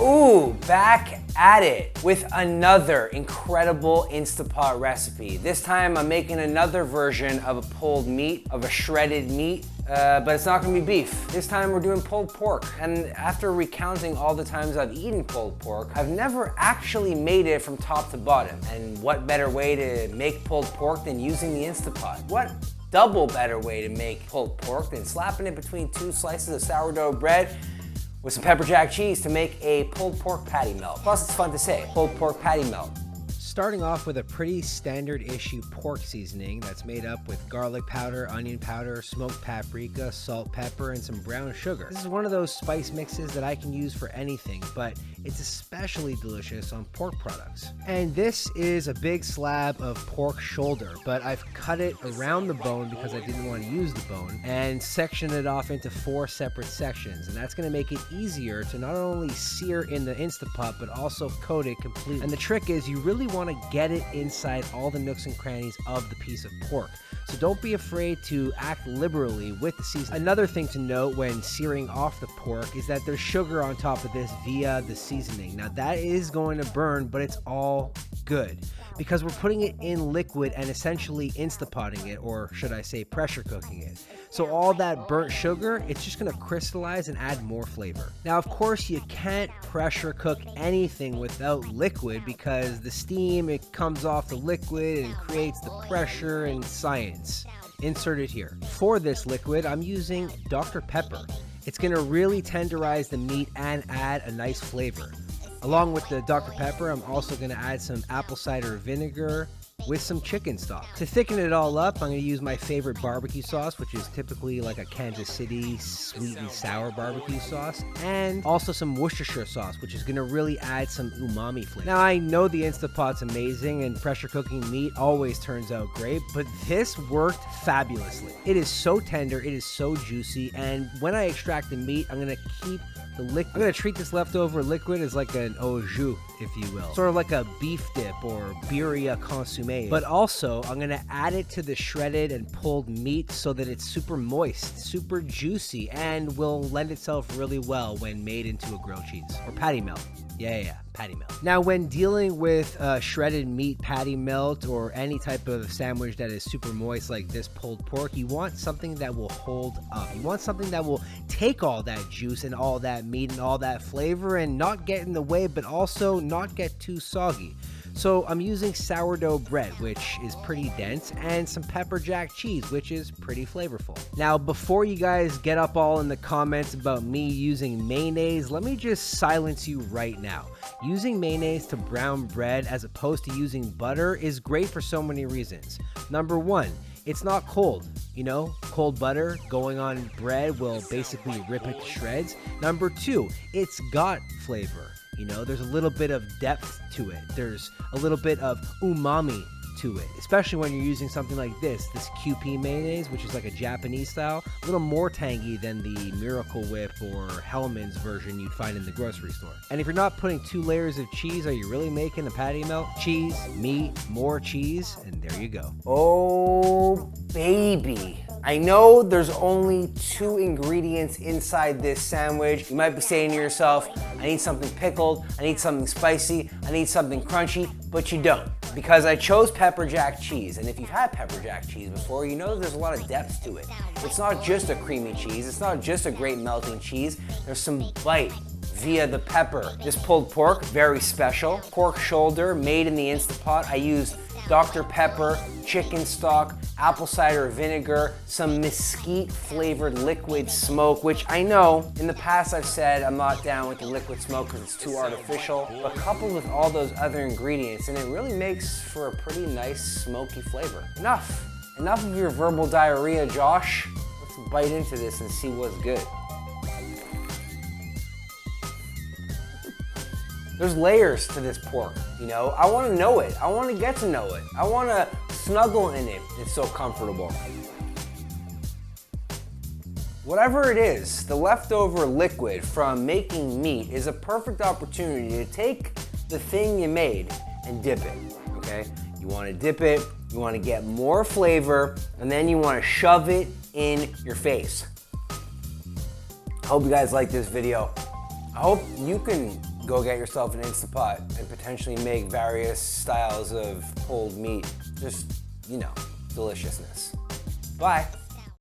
Ooh, back at it with another incredible Insta Pot recipe. This time I'm making another version of a pulled meat, of a shredded meat, but it's not gonna be beef. This time we're doing pulled pork. And after recounting all the times I've eaten pulled pork, I've never actually made it from top to bottom. And what better way to make pulled pork than using the Insta Pot? What double better way to make pulled pork than slapping it between 2 slices of sourdough bread with some pepper jack cheese to make a pulled pork patty melt. Plus it's fun to say, pulled pork patty melt. Starting off with a pretty standard issue pork seasoning that's made up with garlic powder, onion powder, smoked paprika, salt, pepper, and some brown sugar. This is one of those spice mixes that I can use for anything, but it's especially delicious on pork products. And this is a big slab of pork shoulder, but I've cut it around the bone because I didn't want to use the bone and sectioned it off into 4 separate sections. And that's gonna make it easier to not only sear in the Insta Pot, but also coat it completely. And the trick is you really want to get it inside all the nooks and crannies of the piece of pork. So don't be afraid to act liberally with the seasoning. Another thing to note when searing off the pork is that there's sugar on top of this via the seasoning. Now that is going to burn, but it's all good because we're putting it in liquid and essentially Instapotting it, or should I say pressure cooking it. So all that burnt sugar, it's just gonna crystallize and add more flavor. Now, of course, you can't pressure cook anything without liquid because the steam, it comes off the liquid and creates the pressure and science. Insert it here. For this liquid, I'm using Dr. Pepper. It's gonna really tenderize the meat and add a nice flavor. Along with the Dr. Pepper, I'm also gonna add some apple cider vinegar with some chicken stock. To thicken it all up, I'm gonna use my favorite barbecue sauce, which is typically like a Kansas City sweet and sour barbecue sauce, and also some Worcestershire sauce, which is gonna really add some umami flavor. Now, I know the Insta Pot's amazing and pressure cooking meat always turns out great, but this worked fabulously. It is so tender, it is so juicy, and when I extract the meat, I'm gonna keep the liquid. I'm gonna treat this leftover liquid as like an au jus, if you will. Sort of like a beef dip or birria consommé. But also, I'm gonna add it to the shredded and pulled meat so that it's super moist, super juicy, and will lend itself really well when made into a grilled cheese or patty melt. Yeah, patty melt. Now, when dealing with shredded meat patty melt or any type of sandwich that is super moist like this pulled pork, you want something that will hold up. You want something that will take all that juice and all that meat and all that flavor and not get in the way, but also not get too soggy. So I'm using sourdough bread, which is pretty dense, and some pepper jack cheese, which is pretty flavorful. Now, before you guys get up all in the comments about me using mayonnaise, let me just silence you right now. Using mayonnaise to brown bread as opposed to using butter is great for so many reasons. Number one, it's not cold. You know, cold butter going on bread will basically rip it to shreds. Number two, it's got flavor. You know, there's a little bit of depth to it. There's a little bit of umami to it, especially when you're using something like this QP mayonnaise, which is like a Japanese style, a little more tangy than the Miracle Whip or Hellmann's version you'd find in the grocery store. And if you're not putting 2 layers of cheese, are you really making a patty melt? Cheese, meat, more cheese, and there you go. Oh, baby. I know there's only 2 ingredients inside this sandwich. You might be saying to yourself, I need something pickled, I need something spicy, I need something crunchy, but you don't. Because I chose pepper jack cheese, and if you've had pepper jack cheese before, you know that there's a lot of depth to it. It's not just a creamy cheese, it's not just a great melting cheese, there's some bite via the pepper. This pulled pork, very special. Pork shoulder made in the Insta Pot. I used Dr. Pepper, chicken stock, apple cider vinegar, some mesquite flavored liquid smoke, which I know in the past I've said I'm not down with the liquid smoke because it's too artificial, but coupled with all those other ingredients, and it really makes for a pretty nice smoky flavor. Enough of your verbal diarrhea, Josh. Let's bite into this and see what's good. There's layers to this pork, you know? I want to know it. I want to get to know it. I want to snuggle in it. It's so comfortable. Whatever it is, the leftover liquid from making meat is a perfect opportunity to take the thing you made and dip it, okay? You want to dip it, you want to get more flavor, and then you want to shove it in your face. I hope you guys like this video. I hope you can go get yourself an Insta Pot and potentially make various styles of pulled meat. Just, you know, deliciousness. Bye.